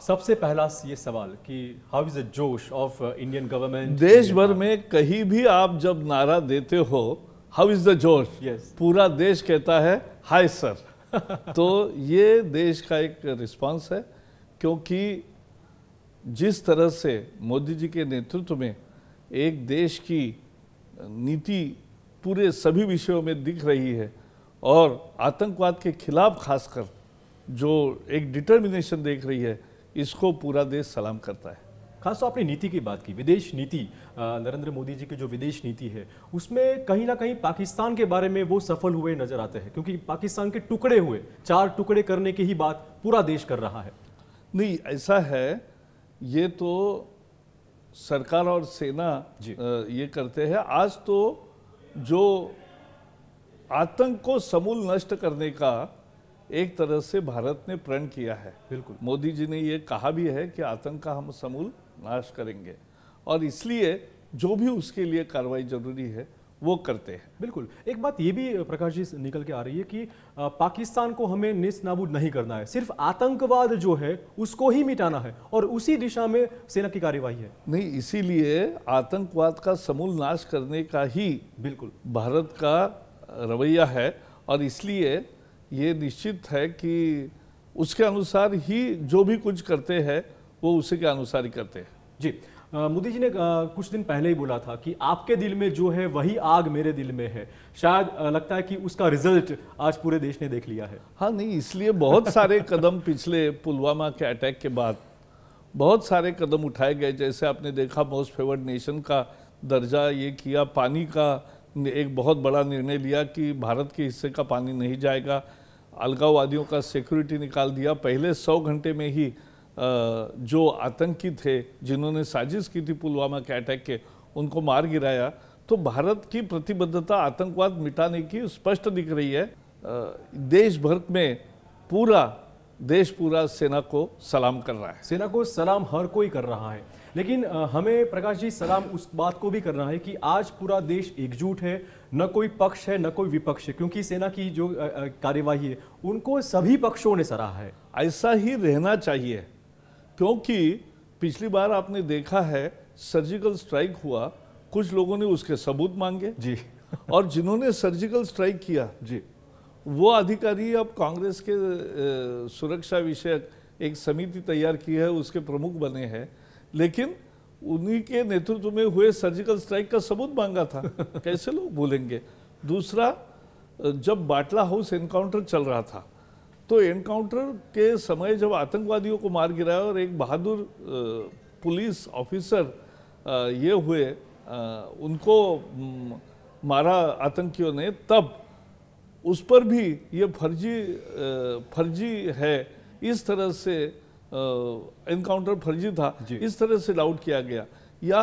सबसे पहला ये सवाल कि हाउ इज द जोश ऑफ इंडियन गवर्नमेंट। देश भर में कहीं भी आप जब नारा देते हो हाउ इज द जोश, पूरा देश कहता है हाय सर। तो ये देश का एक रिस्पांस है, क्योंकि जिस तरह से मोदी जी के नेतृत्व में एक देश की नीति पूरे सभी विषयों में दिख रही है और आतंकवाद के खिलाफ खासकर जो एक डिटर्मिनेशन देख रही है, इसको पूरा देश सलाम करता है। खास तो आपने नीति की बात की, विदेश नीति, नरेंद्र मोदी जी की जो विदेश नीति है उसमें कहीं ना कहीं पाकिस्तान के बारे में वो सफल हुए नजर आते हैं, क्योंकि पाकिस्तान के टुकड़े हुए 4 टुकड़े करने की ही बात पूरा देश कर रहा है। नहीं, ऐसा है, ये तो सरकार और सेना ये करते हैं। आज तो जो आतंक को समूल नष्ट करने का एक तरह से भारत ने प्रण किया है। बिल्कुल, मोदी जी ने ये कहा भी है कि आतंक का हम समूल नाश करेंगे, और इसलिए जो भी उसके लिए कार्रवाई जरूरी है वो करते हैं। बिल्कुल, एक बात ये भी प्रकाश जी निकल के आ रही है कि पाकिस्तान को हमें नेस्तनाबूद नहीं करना है, सिर्फ आतंकवाद जो है उसको ही मिटाना है, और उसी दिशा में सेना की कार्यवाही है। नहीं, इसीलिए आतंकवाद का समूल नाश करने का ही बिल्कुल भारत का रवैया है, और इसलिए ये निश्चित है कि उसके अनुसार ही जो भी कुछ करते हैं वो उसी के अनुसार ही करते हैं। जी, मोदी जी ने कुछ दिन पहले ही बोला था कि आपके दिल में जो है वही आग मेरे दिल में है। शायद लगता है कि उसका रिजल्ट आज पूरे देश ने देख लिया है। हाँ, नहीं, इसलिए बहुत सारे कदम पिछले पुलवामा के अटैक के बाद बहुत सारे कदम उठाए गए। जैसे आपने देखा, मोस्ट फेवर्ड नेशन का दर्जा ये किया, पानी का एक बहुत बड़ा निर्णय लिया कि भारत के हिस्से का पानी नहीं जाएगा, अलगाववादियों का सिक्योरिटी निकाल दिया। पहले 100 घंटे में ही जो आतंकी थे जिन्होंने साजिश की थी पुलवामा के अटैक के, उनको मार गिराया। तो भारत की प्रतिबद्धता आतंकवाद मिटाने की स्पष्ट दिख रही है। देश भर में पूरा सेना को सलाम कर रहा है। सेना को सलाम हर कोई कर रहा है, लेकिन हमें प्रकाश जी सलाम उस बात को भी करना है कि आज पूरा देश एकजुट है, न कोई पक्ष है न कोई विपक्ष है, क्योंकि सेना की जो कार्यवाही है उनको सभी पक्षों ने सराहा है। ऐसा ही रहना चाहिए, क्योंकि पिछली बार आपने देखा है सर्जिकल स्ट्राइक हुआ, कुछ लोगों ने उसके सबूत मांगे जी और जिन्होंने सर्जिकल स्ट्राइक किया जी, वो अधिकारी अब कांग्रेस के सुरक्षा विषयक एक समिति तैयार की है, उसके प्रमुख बने हैं, लेकिन उन्हीं के नेतृत्व में हुए सर्जिकल स्ट्राइक का सबूत मांगा था। कैसे लोग भूलेंगे। दूसरा, जब बाटला हाउस एनकाउंटर चल रहा था, तो एनकाउंटर के समय जब आतंकवादियों को मार गिराया और एक बहादुर पुलिस ऑफिसर ये हुए, उनको मारा आतंकियों ने, तब उस पर भी ये फर्जी है, इस तरह से एनकाउंटर फर्जी था, इस तरह से डाउट किया गया, या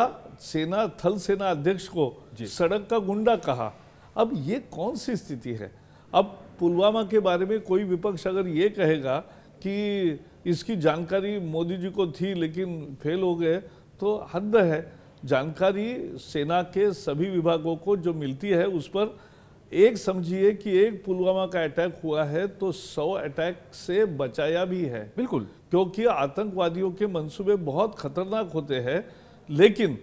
थल सेना अध्यक्ष को सड़क का गुंडा कहा। अब ये कौन सी स्थिति है। अब पुलवामा के बारे में कोई विपक्ष अगर ये कहेगा कि इसकी जानकारी मोदी जी को थी लेकिन फेल हो गए, तो हद है। जानकारी सेना के सभी विभागों को जो मिलती है उस पर एक समझिए कि एक पुलवामा का अटैक हुआ है तो 100 अटैक से बचाया भी है। बिल्कुल, क्योंकि आतंकवादियों के मंसूबे बहुत खतरनाक होते हैं, लेकिन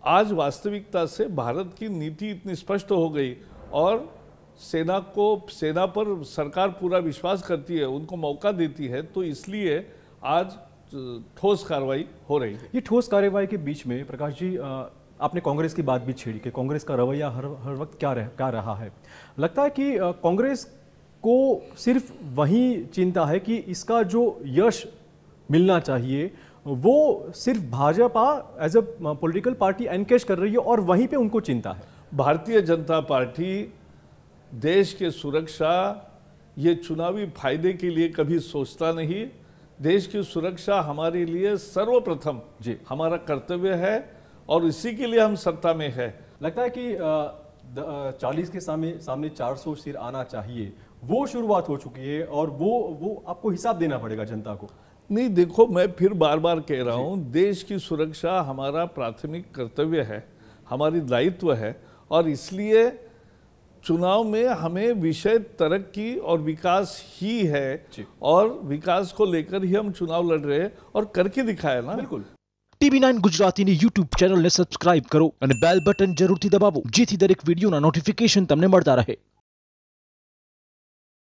आज वास्तविकता से भारत की नीति इतनी स्पष्ट हो गई और सेना पर सरकार पूरा विश्वास करती है, उनको मौका देती है, तो इसलिए आज ठोस कार्रवाई हो रही है। ये ठोस कार्रवाई के बीच में प्रकाश जी आपने कांग्रेस की बात भी छेड़ी कि कांग्रेस का रवैया हर वक्त क्या रहा है। लगता है कि कांग्रेस को सिर्फ वही चिंता है कि इसका जो यश मिलना चाहिए वो सिर्फ Bhajpa as a political party encash कर रही है और वहीं पे उनको चिंता है। भारतीय जनता पार्टी देश के सुरक्षा, ये चुनावी फायदे के लिए कभी सोचता नहीं। देश की सुरक्षा हमारे लिए सर्वप्रथम जी हमारा कर्तव्य है और इसी के लिए हम सत्ता में है। लगता है कि 40 के सामने 400 सिर आना चाहिए, वो शुरुआत हो चुकी है और वो आपको हिसाब देना पड़ेगा जनता को। नहीं, देखो, मैं फिर बार बार कह रहा हूँ, देश की सुरक्षा हमारा प्राथमिक कर्तव्य है, हमारी दायित्व है, और इसलिए चुनाव में हमें विषय तरक्की और विकास ही है जी। और विकास को लेकर ही हम चुनाव लड़ रहे हैं और करके दिखाया ना। બિલકુલ TV9 ગુજરાતીની YouTube ચેનલને સબસ્ક્રાઇબ કરો અને બેલ બટન જરૂરથી દબાવો જેથી દરેક વિડીયોના નોટિફિકેશન તમને મળતા રહે।